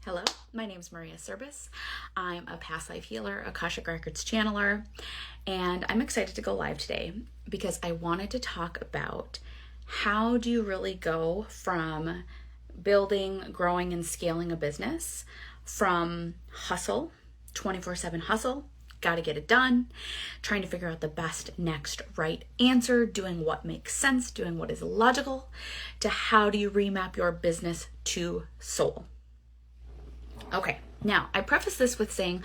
Hello, my name is Maria.serbus. I'm a past life healer, Akashic Records channeler, and I'm excited to go live today because I wanted to talk about how do you really go from building, growing, and scaling a business from hustle, 24/7 hustle, got to get it done, trying to figure out the best next right answer, doing what makes sense, doing what is logical, to how do you remap your business to soul. Okay, now I preface this with saying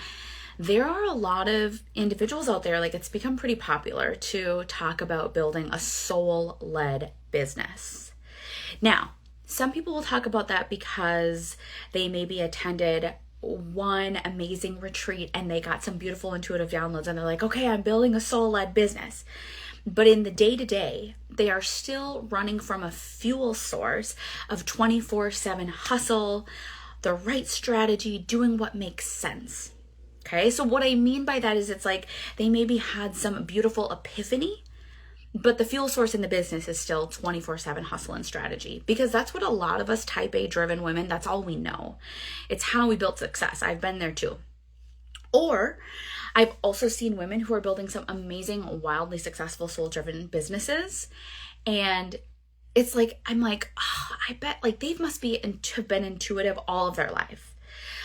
there are a lot of individuals out there, like it's become pretty popular to talk about building a soul-led business. Now, some people will talk about that because they maybe attended one amazing retreat and they got some beautiful intuitive downloads and they're like, okay, I'm building a soul-led business. But in the day-to-day, they are still running from a fuel source of 24/7 hustle, the right strategy, doing what makes sense. Okay, so what I mean by that is it's like they maybe had some beautiful epiphany, but the fuel source in the business is still 24/7 hustle and strategy, because that's what a lot of us type A driven women, that's all we know. It's how we built success. I've been there too. Or I've also seen women who are building some amazing, wildly successful soul driven businesses, and it's like, I'm like, oh, I bet like they must be have been intuitive all of their life.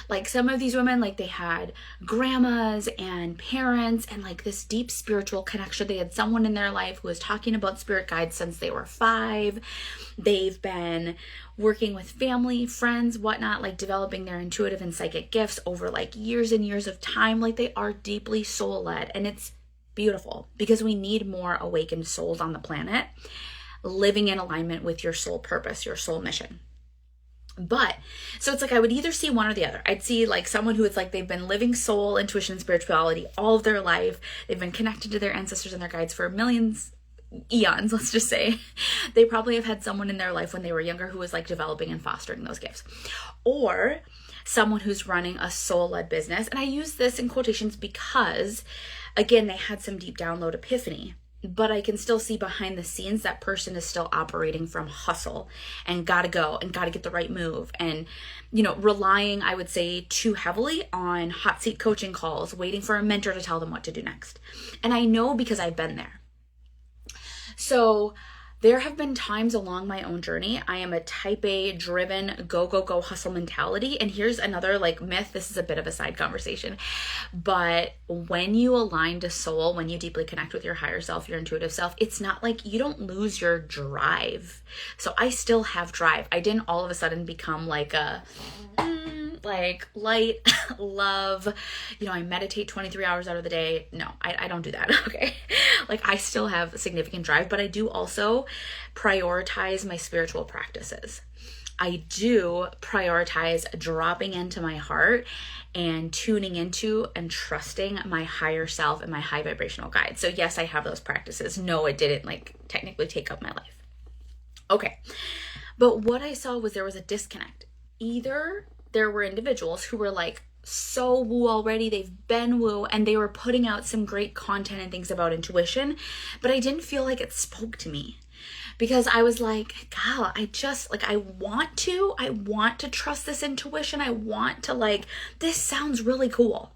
Like some of these women, like they had grandmas and parents and like this deep spiritual connection. They had someone in their life who was talking about spirit guides since they were 5. They've been working with family, friends, whatnot, like developing their intuitive and psychic gifts over like years and years of time. Like they are deeply soul-led, and it's beautiful because we need more awakened souls on the planet living in alignment with your soul purpose, your soul mission. But so it's like I would either see one or the other. I'd see like someone who it's like they've been living soul, intuition, and spirituality all of their life. They've been connected to their ancestors and their guides for millions, eons, let's just say. They probably have had someone in their life when they were younger who was like developing and fostering those gifts. Or someone who's running a soul-led business. And I use this in quotations because, again, they had some deep download epiphany. But I can still see behind the scenes that person is still operating from hustle and gotta go and gotta get the right move and, relying, I would say, too heavily on hot seat coaching calls, waiting for a mentor to tell them what to do next. And I know because I've been there. So there have been times along my own journey, I am a type A driven, go, go, go hustle mentality. And here's another like myth. This is a bit of a side conversation, but when you align to soul, when you deeply connect with your higher self, your intuitive self, it's not like you don't lose your drive. So I still have drive. I didn't all of a sudden become like a light love, I meditate 23 hours out of the day. No, I don't do that. Okay. Like I still have significant drive, but I do also prioritize my spiritual practices. I do prioritize dropping into my heart and tuning into and trusting my higher self and my high vibrational guide. So yes, I have those practices. No, it didn't technically take up my life. Okay. But what I saw was there was a disconnect. Either there were individuals who were like so woo already, they've been woo, and they were putting out some great content and things about intuition, but I didn't feel like it spoke to me because I was like, God, I want to trust this intuition. I want to this sounds really cool.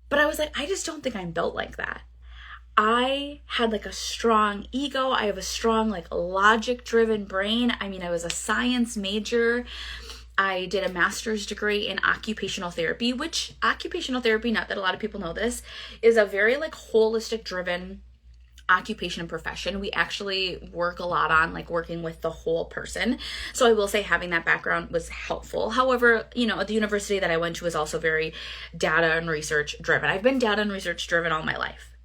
But I was like, I just don't think I'm built like that. I had a strong ego. I have a strong logic driven brain. I mean, I was a science major. I did a master's degree in occupational therapy, which occupational therapy, not that a lot of people know this, is a very holistic driven occupation and profession. We actually work a lot on working with the whole person. So I will say having that background was helpful. However, the university that I went to was also very data and research driven. I've been data and research driven all my life.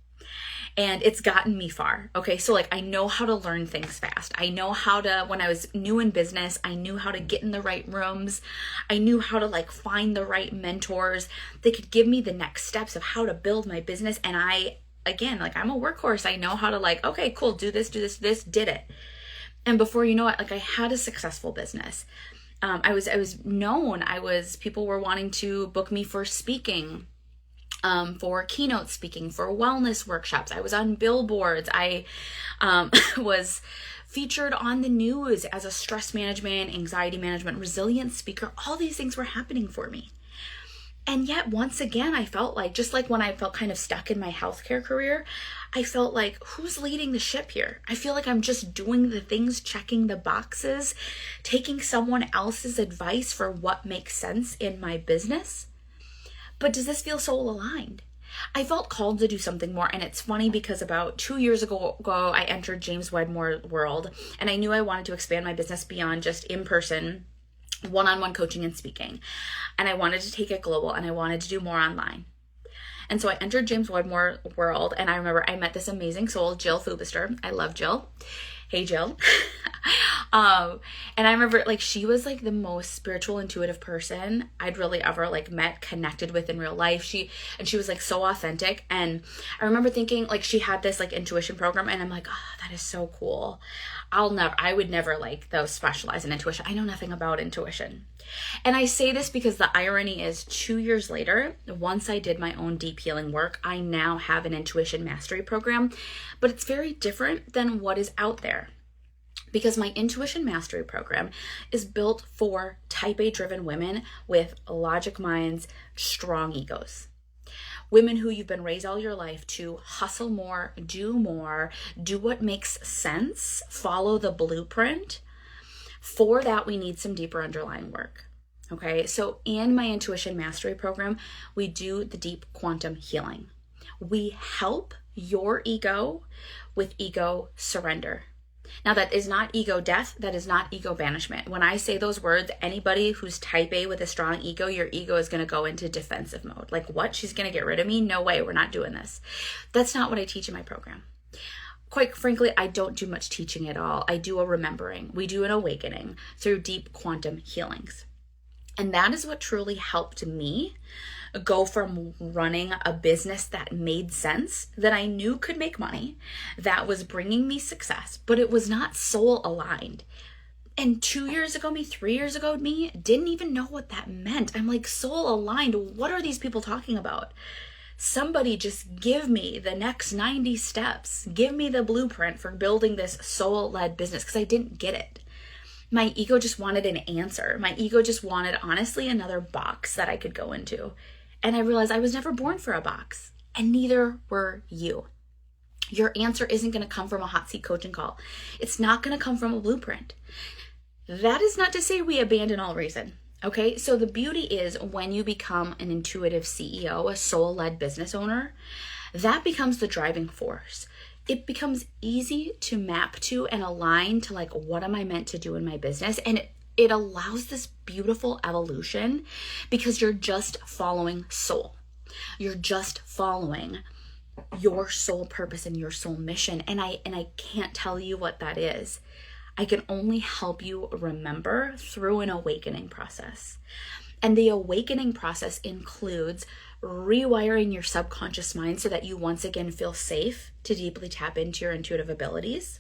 And it's gotten me far. Okay. So I know how to learn things fast. I know how to, when I was new in business, I knew how to get in the right rooms. I knew how to find the right mentors. They could give me the next steps of how to build my business. And I'm a workhorse. I know how to okay, cool. Do this, did it. And before you know it, I had a successful business. I was known. People were wanting to book me for speaking. for keynote speaking, for wellness workshops. I was on billboards. I was featured on the news as a stress management, anxiety management, resilience speaker. All these things were happening for me. And yet, once again, I felt like, just like when I felt kind of stuck in my healthcare career, I felt like, who's leading the ship here? I feel like I'm just doing the things, checking the boxes, taking someone else's advice for what makes sense in my business. But does this feel soul aligned? I felt called to do something more. And it's funny because about 2 years ago, I entered James Wedmore's world, and I knew I wanted to expand my business beyond just in-person one-on-one coaching and speaking. And I wanted to take it global, and I wanted to do more online. And so I entered James Wedmore's world, and I remember I met this amazing soul, Jill Fubister. I love Jill. Hey, Jill. And I remember like she was like the most spiritual, intuitive person I'd really ever like met, connected with in real life. She was like so authentic. And I remember thinking like she had this like intuition program, and I'm like, oh, that is so cool. I would never like though specialize in intuition. I know nothing about intuition. And I say this because the irony is 2 years later, once I did my own deep healing work, I now have an intuition mastery program, but it's very different than what is out there. Because my intuition mastery program is built for type A driven women with logic minds, strong egos. Women who you've been raised all your life to hustle more, do what makes sense, follow the blueprint. For that, we need some deeper underlying work. Okay, so in my intuition mastery program, we do the deep quantum healing. We help your ego with ego surrender. Now, that is not ego death. That is not ego banishment. When I say those words, anybody who's type A with a strong ego, your ego is going to go into defensive mode. Like, what? She's going to get rid of me? No way. We're not doing this. That's not what I teach in my program. Quite frankly, I don't do much teaching at all. I do a remembering. We do an awakening through deep quantum healings. And that is what truly helped me go from running a business that made sense, that I knew could make money, that was bringing me success, but it was not soul aligned. And 2 years ago, 3 years ago, didn't even know what that meant. I'm like, soul aligned, what are these people talking about? Somebody just give me the next 90 steps. Give me the blueprint for building this soul-led business, because I didn't get it. My ego just wanted an answer. My ego just wanted, honestly, another box that I could go into. And I realized I was never born for a box, and neither were you. Your answer isn't going to come from a hot seat coaching call. It's not going to come from a blueprint. That is not to say we abandon all reason. Okay, so the beauty is when you become an intuitive CEO, a soul-led business owner, that becomes the driving force. It becomes easy to map to and align to like, what am I meant to do in my business? And it allows this beautiful evolution because you're just following soul. You're just following your soul purpose and your soul mission. And I can't tell you what that is. I can only help you remember through an awakening process. And the awakening process includes rewiring your subconscious mind so that you once again feel safe to deeply tap into your intuitive abilities.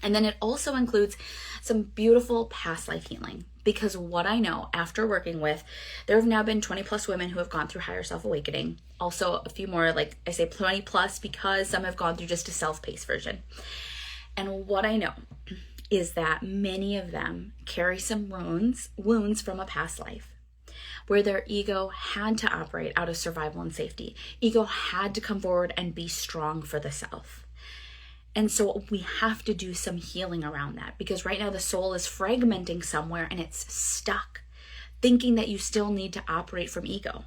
And then it also includes some beautiful past life healing, because what I know after working with, there have now been 20 plus women who have gone through higher self awakening. Also a few more, like I say 20 plus because some have gone through just a self-paced version. And what I know is that many of them carry some wounds from a past life where their ego had to operate out of survival and safety. Ego had to come forward and be strong for the self. And so we have to do some healing around that, because right now the soul is fragmenting somewhere and it's stuck, thinking that you still need to operate from ego.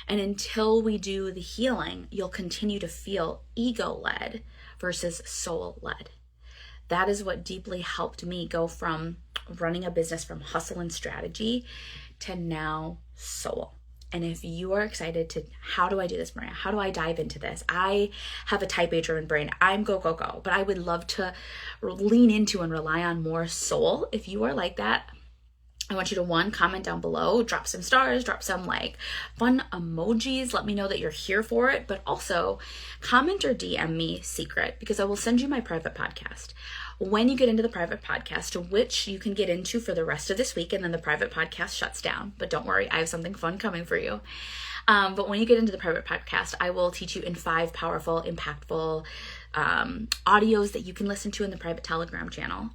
And until we do the healing, you'll continue to feel ego-led versus soul-led. That is what deeply helped me go from running a business from hustle and strategy to now soul. And if you are excited to, how do I do this, Maria? How do I dive into this? I have a type A driven brain. I'm go, go, go. But I would love to lean into and rely on more soul. If you are like that, I want you to, one, comment down below, drop some stars, drop some like fun emojis. Let me know that you're here for it. But also comment or DM me secret, because I will send you my private podcast when you get into the private podcast, which you can get into for the rest of this week, and then the private podcast shuts down. But don't worry, I have something fun coming for you. But when you get into the private podcast, I will teach you in 5 powerful, impactful audios that you can listen to in the private Telegram channel.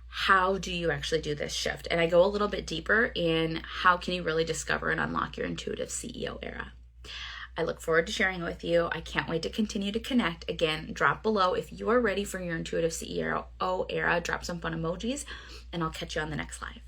How do you actually do this shift? And I go a little bit deeper in how can you really discover and unlock your intuitive CEO era. I look forward to sharing it with you. I can't wait to continue to connect. Again, drop below if you are ready for your intuitive CEO era. Drop some fun emojis, and I'll catch you on the next live.